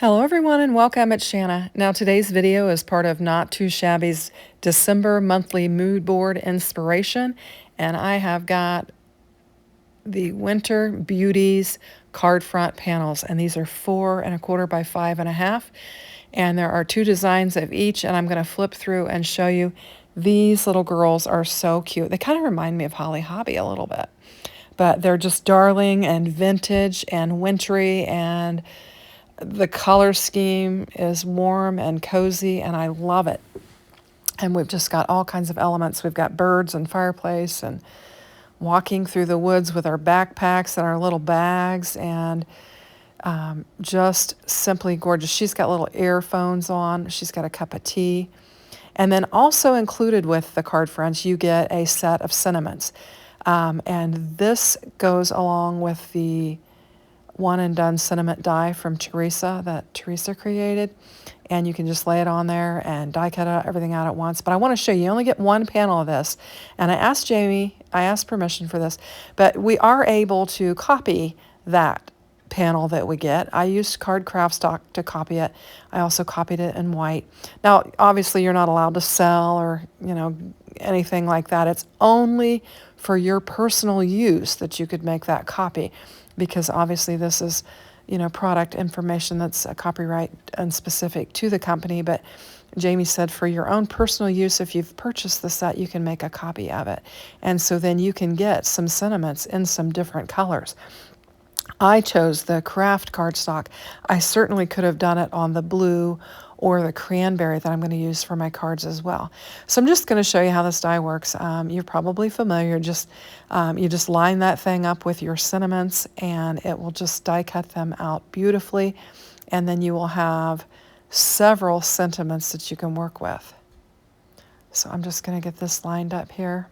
Hello everyone and welcome, it's Shanna. Now today's video is part of Not Too Shabby's December monthly mood board inspiration, and I have got the Winter Beauties card front panels, and these are 4¼ by 5½, and there are two designs of each, and I'm going to flip through and show you. These little girls are so cute. They kind of remind me of Holly Hobby a little bit, but they're just darling and vintage and wintry, and the color scheme is warm and cozy, and I love it. And we've just got all kinds of elements. We've got birds and fireplace and walking through the woods with our backpacks and our little bags, and just simply gorgeous. She's got little earphones on. She's got a cup of tea. And then also included with the card fronts, you get a set of sentiments. And this goes along with the one and done sentiment die from Teresa that Teresa created, and you can just lay it on there and die cut everything out at once. But I want to show you, you only get one panel of this, and I asked Jamie, I asked permission for this, but we are able to copy that panel that we get. I used card craft stock to copy it. I also copied it in white. Now obviously you're not allowed to sell or anything like that. It's only for your personal use that you could make that copy, because obviously this is, product information that's a copyright and specific to the company. But Jamie said for your own personal use, if you've purchased the set, you can make a copy of it. And so then you can get some sentiments in some different colors. I chose the craft cardstock. I certainly could have done it on the blue or the cranberry that I'm going to use for my cards as well. So I'm just going to show you how this die works. You're probably familiar. You just line that thing up with your sentiments, and it will just die cut them out beautifully. And then you will have several sentiments that you can work with. So I'm just going to get this lined up here.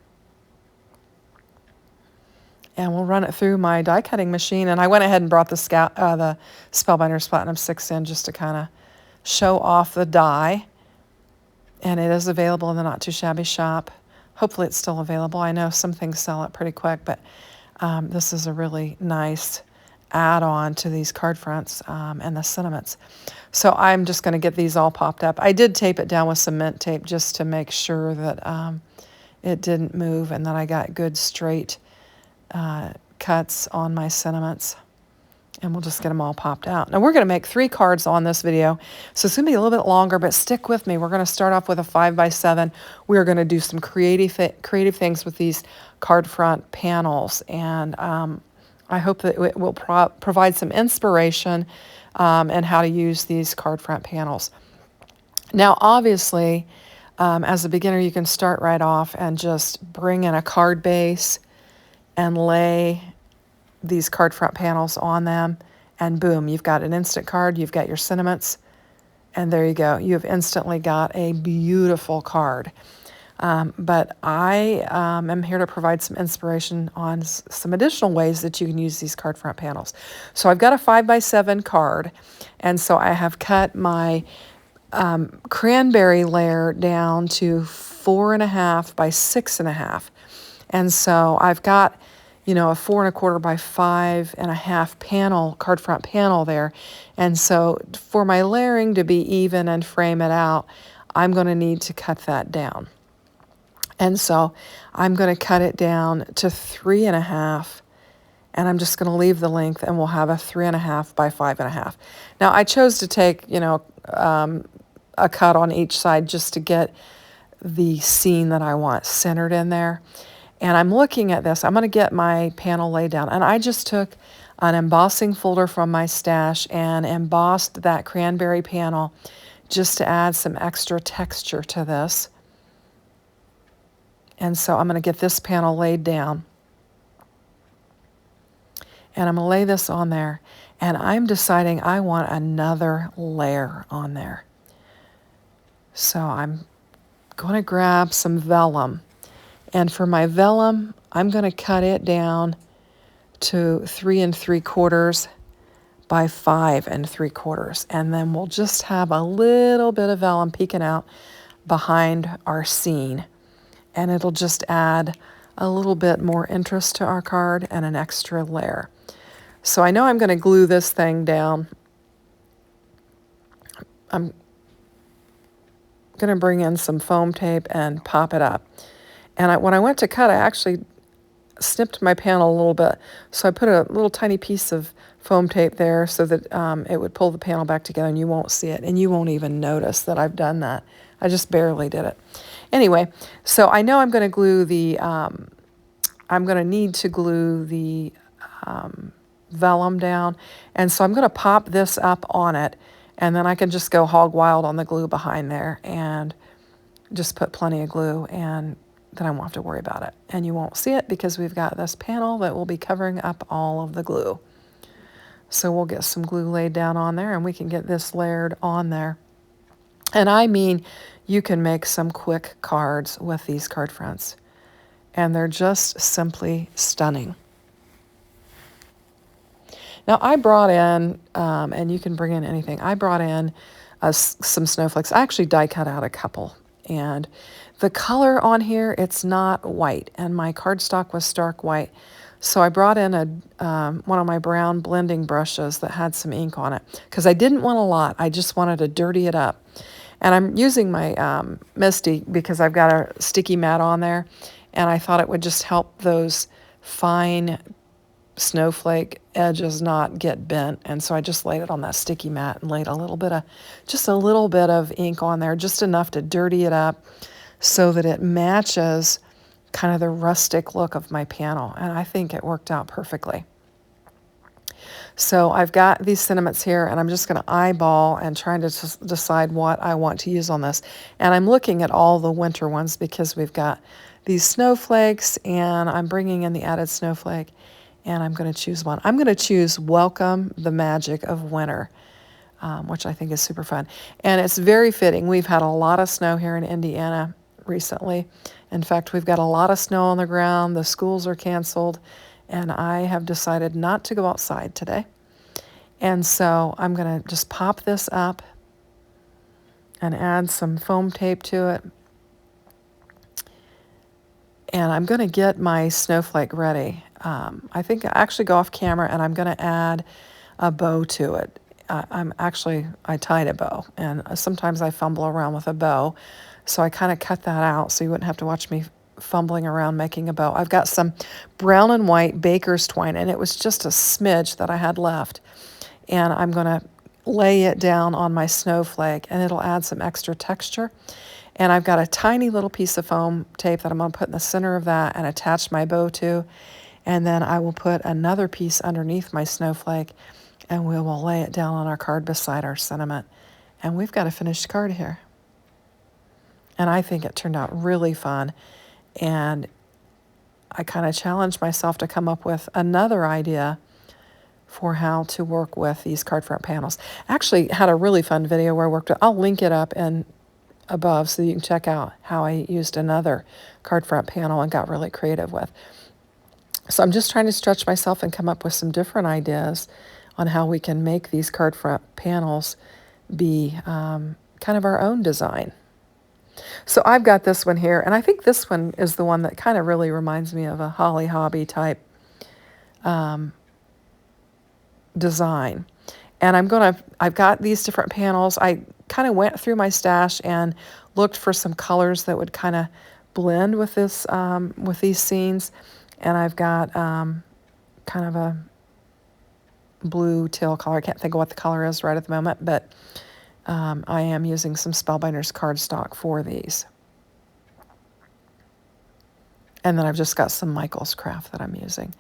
And we'll run it through my die cutting machine. And I went ahead and brought the Spellbinders Platinum 6 in just to kind of show off the die. And it is available in the Not Too Shabby shop. Hopefully it's still available. I know some things sell it pretty quick, but this is a really nice add-on to these card fronts and the sentiments. So I'm just going to get these all popped up. I did tape it down with some mint tape just to make sure that it didn't move and that I got good straight cuts on my sentiments, and we'll just get them all popped out. Now we're going to make 3 cards on this video, so it's going to be a little bit longer, but stick with me. We're going to start off with a 5x7. We are going to do some creative things with these card front panels, and I hope that it will provide some inspiration and how to use these card front panels. Now obviously, as a beginner, you can start right off and just bring in a card base and lay these card front panels on them, and boom, you've got an instant card, you've got your sentiments, and there you go. You have instantly got a beautiful card. But I am here to provide some inspiration on some additional ways that you can use these card front panels. So I've got a 5x7 card, and so I have cut my cranberry layer down to 4½ by 6½. And so I've got, a 4¼ by 5½ panel, card front panel there. And so for my layering to be even and frame it out, I'm going to need to cut that down. And so I'm going to cut it down to 3½, and I'm just going to leave the length, and we'll have a 3½ by 5½. Now I chose to take, a cut on each side just to get the scene that I want centered in there. And I'm looking at this. I'm going to get my panel laid down. And I just took an embossing folder from my stash and embossed that cranberry panel just to add some extra texture to this. And so I'm going to get this panel laid down. And I'm going to lay this on there. And I'm deciding I want another layer on there. So I'm going to grab some vellum. And for my vellum, I'm going to cut it down to 3¾ by 5¾ and then we'll just have a little bit of vellum peeking out behind our scene, and it'll just add a little bit more interest to our card and an extra layer. So I know I'm going to glue this thing down I'm going to bring in some foam tape and pop it up. And when I went to cut, I actually snipped my panel a little bit. So I put a little tiny piece of foam tape there so that it would pull the panel back together and you won't see it. And you won't even notice that I've done that. I just barely did it. Anyway, so I know I'm going to glue the, I'm going to need to glue the vellum down. And so I'm going to pop this up on it. And then I can just go hog wild on the glue behind there and just put plenty of glue, and then I won't have to worry about it. And you won't see it because we've got this panel that will be covering up all of the glue. So we'll get some glue laid down on there and we can get this layered on there. And I mean, you can make some quick cards with these card fronts. And they're just simply stunning. Now I brought in, and you can bring in anything, I brought in some snowflakes. I actually die cut out a couple. And the color on here, it's not white. And my cardstock was stark white. So I brought in one of my brown blending brushes that had some ink on it. Because I didn't want a lot. I just wanted to dirty it up. And I'm using my Misty because I've got a sticky mat on there. And I thought it would just help those fine snowflake edges not get bent. And so I just laid it on that sticky mat and laid just a little bit of ink on there, just enough to dirty it up so that it matches kind of the rustic look of my panel. And I think it worked out perfectly. So I've got these sentiments here, and I'm just going to eyeball and trying to decide what I want to use on this. And I'm looking at all the winter ones because we've got these snowflakes, and I'm bringing in the added snowflake, and I'm going to choose one. I'm going to choose Welcome the Magic of Winter, which I think is super fun. And it's very fitting. We've had a lot of snow here in Indiana recently. In fact, we've got a lot of snow on the ground. The schools are canceled. And I have decided not to go outside today. And so I'm going to just pop this up and add some foam tape to it. And I'm going to get my snowflake ready. I think I actually go off camera and I'm going to add a bow to it. I tied a bow, and sometimes I fumble around with a bow. So I kind of cut that out so you wouldn't have to watch me fumbling around making a bow. I've got some brown and white baker's twine, and it was just a smidge that I had left. And I'm going to lay it down on my snowflake, and it'll add some extra texture. And I've got a tiny little piece of foam tape that I'm going to put in the center of that and attach my bow to. And then I will put another piece underneath my snowflake, and we will lay it down on our card beside our sentiment. And we've got a finished card here. And I think it turned out really fun. And I kind of challenged myself to come up with another idea for how to work with these card front panels. Actually had a really fun video where I worked with, I'll link it up and above so you can check out how I used another card front panel and got really creative with. So I'm just trying to stretch myself and come up with some different ideas on how we can make these card front panels be kind of our own design. So I've got this one here, and I think this one is the one that kind of really reminds me of a Holly Hobby type design. And I've got these different panels. I kind of went through my stash and looked for some colors that would kind of blend with this, with these scenes. And I've got kind of a blue teal color. I can't think of what the color is right at the moment, but I am using some Spellbinders cardstock for these. And then I've just got some Michael's Craft that I'm using.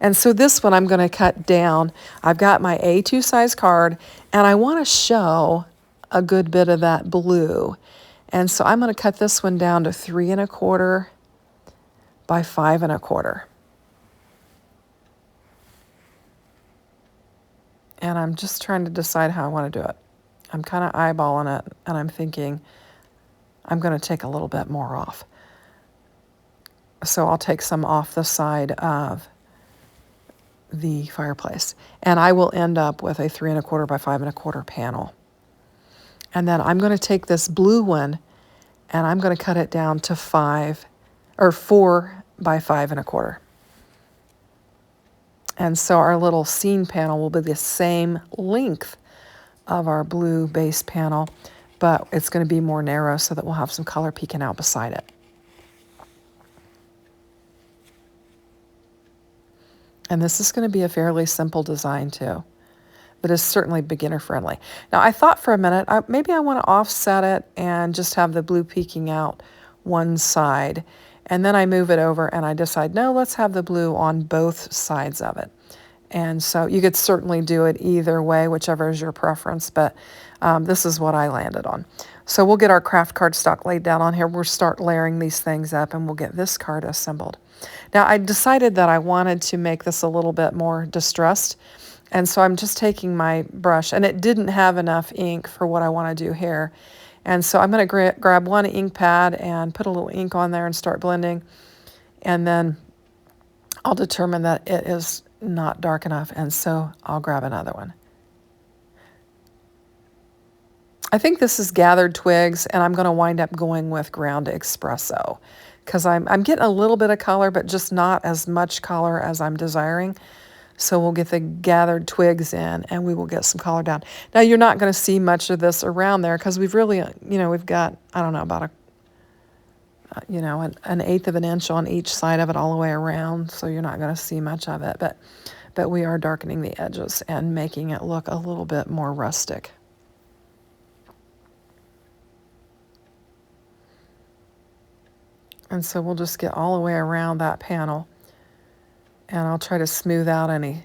And so this one I'm going to cut down. I've got my A2 size card, and I want to show a good bit of that blue. And so I'm going to cut this one down to 3 1/4 by 5 1/4. And I'm just trying to decide how I want to do it. I'm kind of eyeballing it, and I'm thinking I'm going to take a little bit more off. So I'll take some off the side of the fireplace. And I will end up with a 3 1/4 by 5 1/4 panel. And then I'm going to take this blue one, and I'm going to cut it down to 4 by 5 1/4. And so our little scene panel will be the same length of our blue base panel, but it's going to be more narrow so that we'll have some color peeking out beside it. And this is going to be a fairly simple design too, but is certainly beginner friendly. Now I thought for a minute, maybe I want to offset it and just have the blue peeking out one side. And then I move it over and I decide, no, let's have the blue on both sides of it. And so you could certainly do it either way, whichever is your preference, but this is what I landed on. So we'll get our craft cardstock laid down on here. We'll start layering these things up and we'll get this card assembled. Now I decided that I wanted to make this a little bit more distressed. And so I'm just taking my brush, and it didn't have enough ink for what I want to do here. And so I'm going to grab one ink pad and put a little ink on there and start blending. And then I'll determine that it is not dark enough, and so I'll grab another one. I think this is gathered twigs, and I'm going to wind up going with ground espresso because I'm getting a little bit of color, but just not as much color as I'm desiring. So we'll get the gathered twigs in and we will get some color down. Now you're not going to see much of this around there because we've really, we've got, I don't know, about an eighth of an inch on each side of it all the way around. So you're not going to see much of it, but we are darkening the edges and making it look a little bit more rustic. And so we'll just get all the way around that panel. And I'll try to smooth out any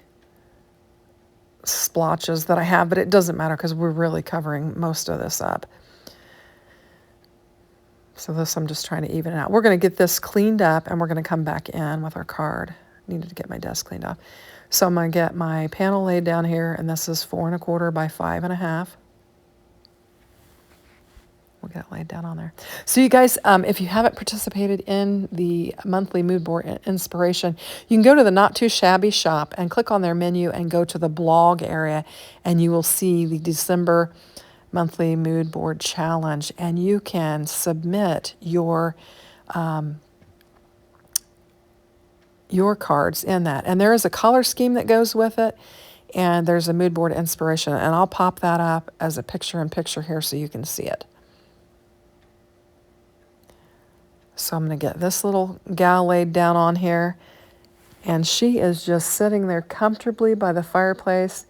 splotches that I have, but it doesn't matter because we're really covering most of this up. So this, I'm just trying to even it out. We're going to get this cleaned up and we're going to come back in with our card. Needed to get my desk cleaned off. So I'm going to get my panel laid down here, and this is 4 1/4 by 5 1/2. We'll get it laid down on there. So you guys, if you haven't participated in the monthly mood board inspiration, you can go to the Not Too Shabby shop and click on their menu and go to the blog area, and you will see the December monthly mood board challenge, and you can submit your cards in that. And there is a color scheme that goes with it, and there's a mood board inspiration, and I'll pop that up as a picture-in-picture here so you can see it. So I'm going to get this little gal laid down on here, and she is just sitting there comfortably by the fireplace,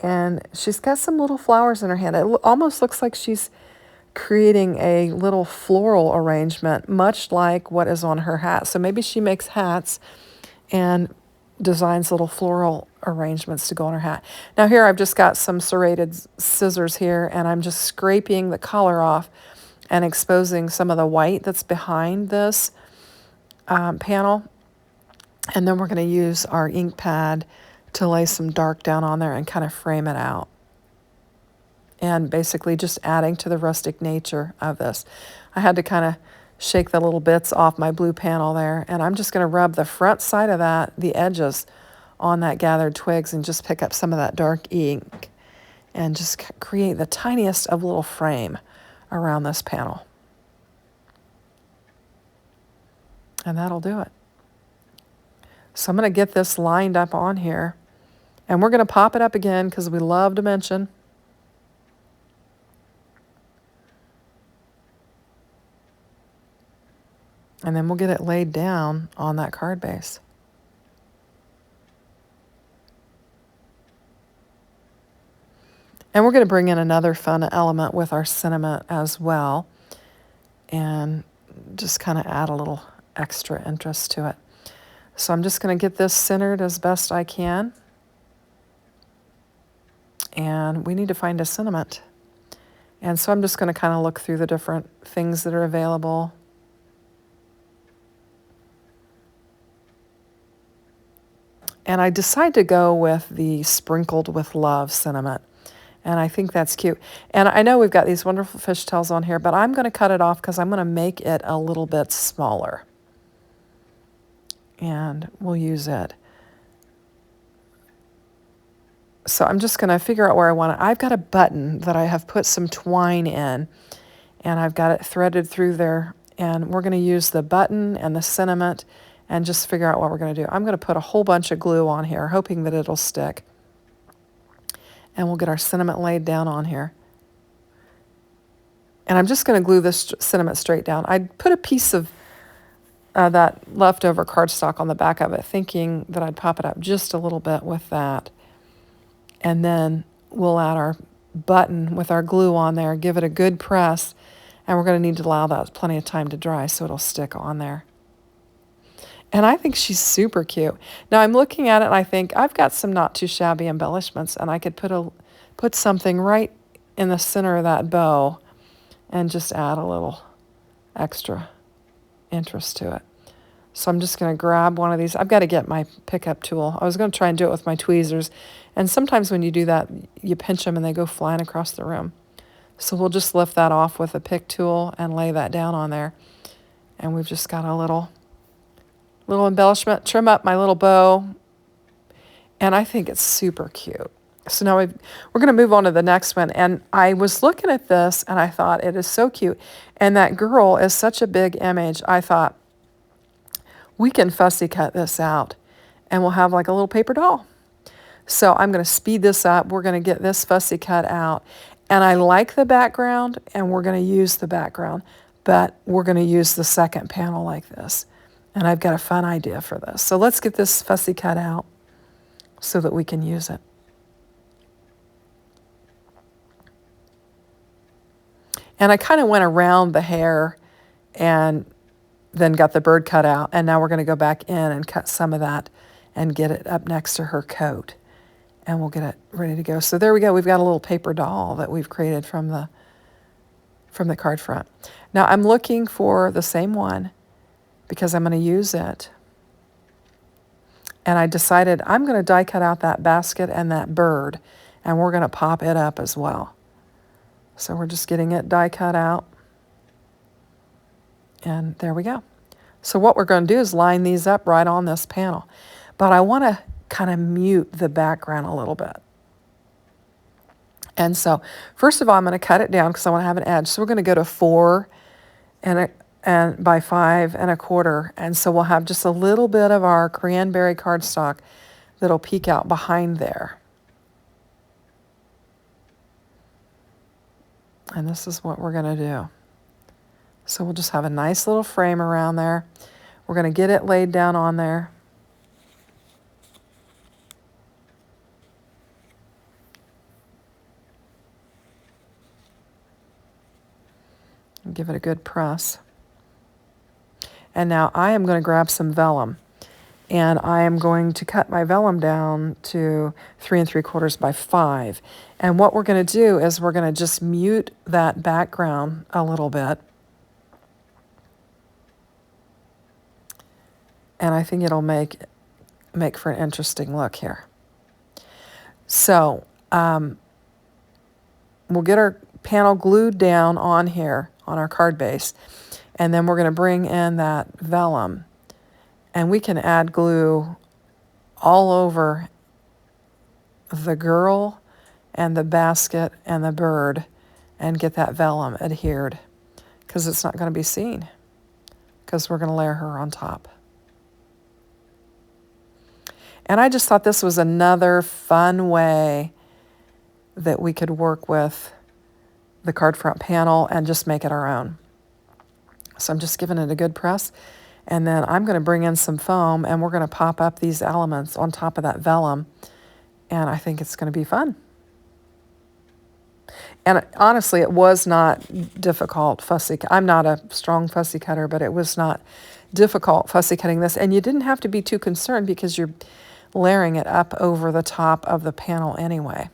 and she's got some little flowers in her hand. It almost looks like she's creating a little floral arrangement, much like what is on her hat. So maybe she makes hats and designs little floral arrangements to go on her hat. Now here I've just got some serrated scissors here, and I'm just scraping the color off and exposing some of the white that's behind this panel. And then we're going to use our ink pad to lay some dark down on there and kind of frame it out. And basically just adding to the rustic nature of this. I had to kind of shake the little bits off my blue panel there, and I'm just going to rub the front side of that, the edges, on that gathered twigs, and just pick up some of that dark ink and just create the tiniest of little frame around this panel. And that'll do it. So I'm going to get this lined up on here, and we're going to pop it up again because we love dimension. And then we'll get it laid down on that card base. And we're going to bring in another fun element with our sentiment as well, and just kind of add a little extra interest to it. So I'm just going to get this centered as best I can. And we need to find a sentiment. And so I'm just going to kind of look through the different things that are available. And I decided to go with the Sprinkled with Love sentiment. And I think that's cute. And I know we've got these wonderful fishtails on here, but I'm going to cut it off because I'm going to make it a little bit smaller. And we'll use it. So I'm just going to figure out where I want it. I've got a button that I have put some twine in, and I've got it threaded through there. And we're going to use the button and the sentiment and just figure out what we're going to do. I'm going to put a whole bunch of glue on here, hoping that it'll stick. And we'll get our sentiment laid down on here. And I'm just going to glue this sentiment straight down. I put a piece of that leftover cardstock on the back of it, thinking that I'd pop it up just a little bit with that. And then we'll add our button with our glue on there, give it a good press, and we're going to need to allow that plenty of time to dry so it'll stick on there. And I think she's super cute. Now I'm looking at it and I think I've got some not too shabby embellishments, and I could put something right in the center of that bow and just add a little extra interest to it. So I'm just going to grab one of these. I've got to get my pickup tool. I was going to try and do it with my tweezers. And sometimes when you do that, you pinch them and they go flying across the room. So we'll just lift that off with a pick tool and lay that down on there. And we've just got a little embellishment. Trim up my little bow. And I think it's super cute. So now we're going to move on to the next one. And I was looking at this and I thought it is so cute. And that girl is such a big image. I thought, we can fussy cut this out and we'll have like a little paper doll. So I'm going to speed this up. We're going to get this fussy cut out. And I like the background and we're going to use the background, but we're going to use the second panel like this. And I've got a fun idea for this. So let's get this fussy cut out so that we can use it. And I kind of went around the hair and then got the bird cut out, and now we're going to go back in and cut some of that and get it up next to her coat, and we'll get it ready to go. So there we go. We've got a little paper doll that we've created from the card front. Now I'm looking for the same one because I'm going to use it, and I decided I'm going to die cut out that basket and that bird, and we're going to pop it up as well. So we're just getting it die cut out. And there we go. So what we're going to do is line these up right on this panel. But I want to kind of mute the background a little bit. And so first of all, I'm going to cut it down because I want to have an edge. So we're going to go to 4 and by 5 1/4. And so we'll have just a little bit of our cranberry cardstock that'll peek out behind there. And this is what we're going to do. So we'll just have a nice little frame around there. We're going to get it laid down on there. And give it a good press. And now I am going to grab some vellum. And I am going to cut my vellum down to 3 3/4 by 5. And what we're going to do is we're going to just mute that background a little bit. And I think it'll make for an interesting look here. So we'll get our panel glued down on here on our card base. And then we're going to bring in that vellum. And we can add glue all over the girl and the basket and the bird and get that vellum adhered, because it's not going to be seen because we're going to layer her on top. And I just thought this was another fun way that we could work with the card front panel and just make it our own. So I'm just giving it a good press. And then I'm going to bring in some foam and we're going to pop up these elements on top of that vellum. And I think it's going to be fun. And honestly, it was not difficult fussy. I'm not a strong fussy cutter, but it was not difficult fussy cutting this. And you didn't have to be too concerned because you're layering it up over the top of the panel anyway.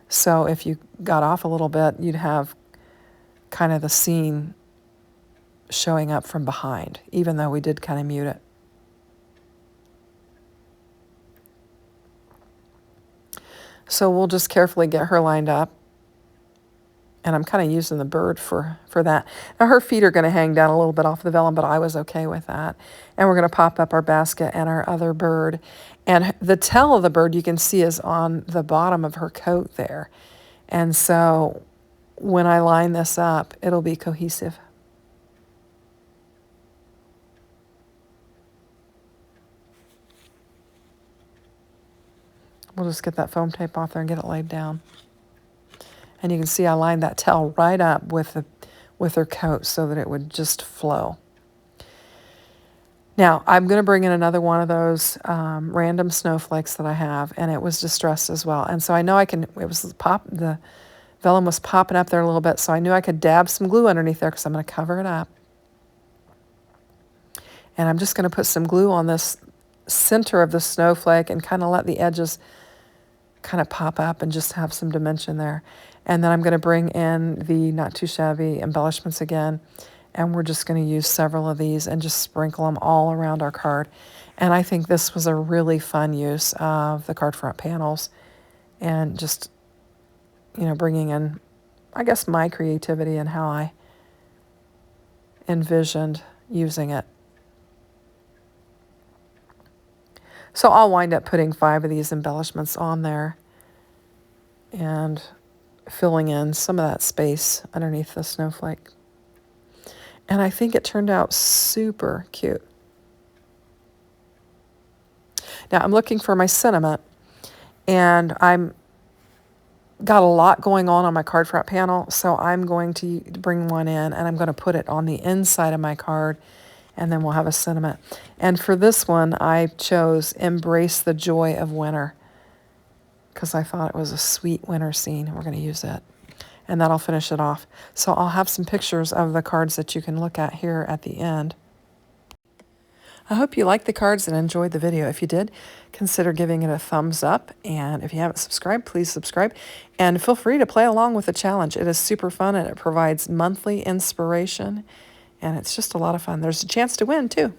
So if you got off a little bit, you'd have kind of the scene showing up from behind, even though we did kind of mute it. So we'll just carefully get her lined up. And I'm kind of using the bird for that. Now her feet are going to hang down a little bit off the vellum, but I was okay with that. And we're going to pop up our basket and our other bird. And the tail of the bird you can see is on the bottom of her coat there. And so when I line this up, it'll be cohesive. We'll just get that foam tape off there and get it laid down. And you can see I lined that tail right up with her coat so that it would just flow. Now, I'm going to bring in another one of those random snowflakes that I have, and it was distressed as well. And so I know the vellum was popping up there a little bit, so I knew I could dab some glue underneath there because I'm going to cover it up. And I'm just going to put some glue on this center of the snowflake and kind of let the edges kind of pop up and just have some dimension there. And then I'm going to bring in the Not Too Shabby embellishments again. And we're just going to use several of these and just sprinkle them all around our card. And I think this was a really fun use of the card front panels and just, bringing in, I guess, my creativity and how I envisioned using it. So I'll wind up putting 5 of these embellishments on there and filling in some of that space underneath the snowflake. And I think it turned out super cute. Now I'm looking for my sentiment, and I'm got a lot going on my card front panel, so I'm going to bring one in and I'm going to put it on the inside of my card, and then we'll have a sentiment. And for this one, I chose Embrace the Joy of Winter because I thought it was a sweet winter scene. We're going to use it. And that'll finish it off. So I'll have some pictures of the cards that you can look at here at the end. I hope you liked the cards and enjoyed the video. If you did, consider giving it a thumbs up. And if you haven't subscribed, please subscribe. And feel free to play along with the challenge. It is super fun and it provides monthly inspiration. And it's just a lot of fun. There's a chance to win too.